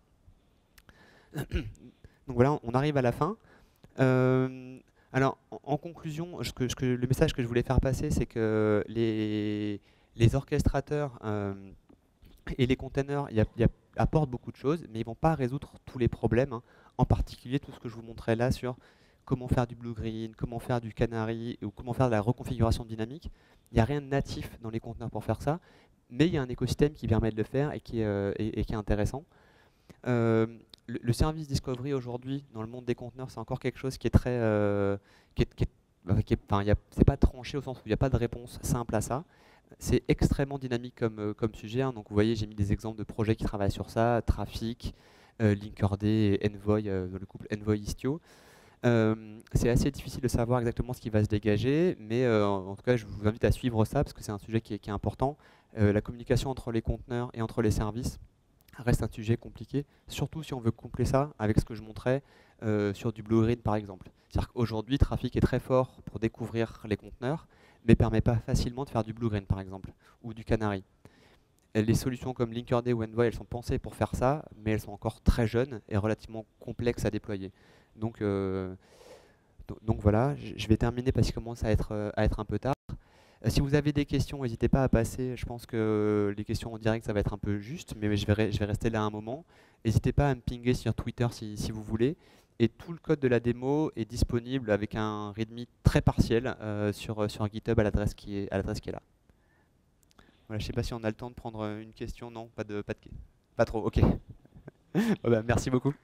Donc voilà, on arrive à la fin. Alors, en conclusion, le message que je voulais faire passer, c'est que les orchestrateurs et les containers apportent beaucoup de choses, mais ils ne vont pas résoudre tous les problèmes, hein. En particulier, tout ce que je vous montrais là sur comment faire du blue-green, comment faire du canary, ou comment faire de la reconfiguration dynamique. Il n'y a rien de natif dans les conteneurs pour faire ça, mais il y a un écosystème qui permet de le faire et qui est intéressant. Le service discovery aujourd'hui, dans le monde des conteneurs, c'est encore quelque chose qui est très... enfin, c'est pas tranché au sens où il n'y a pas de réponse simple à ça. C'est extrêmement dynamique comme sujet, hein. Donc vous voyez, j'ai mis des exemples de projets qui travaillent sur ça, Trafic, Linkerd et Envoy, dans le couple Envoy-Istio. C'est assez difficile de savoir exactement ce qui va se dégager, mais en tout cas, je vous invite à suivre ça parce que c'est un sujet qui est important. La communication entre les conteneurs et entre les services reste un sujet compliqué, surtout si on veut coupler ça avec ce que je montrais sur du blue-green par exemple. C'est-à-dire qu'aujourd'hui, Trafic est très fort pour découvrir les conteneurs, mais ne permet pas facilement de faire du blue-green par exemple, ou du canary. Les solutions comme Linkerd ou Envoy, elles sont pensées pour faire ça, mais elles sont encore très jeunes et relativement complexes à déployer. Donc, voilà, je vais terminer parce qu'il commence à être un peu tard. Si vous avez des questions, n'hésitez pas à passer. Je pense que les questions en direct, ça va être un peu juste, mais je vais rester là un moment. N'hésitez pas à me pinguer sur Twitter si vous voulez. Et tout le code de la démo est disponible avec un README très partiel sur GitHub à l'adresse qui est là. Voilà, je ne sais pas si on a le temps de prendre une question. Non, pas trop. Ok. Merci beaucoup.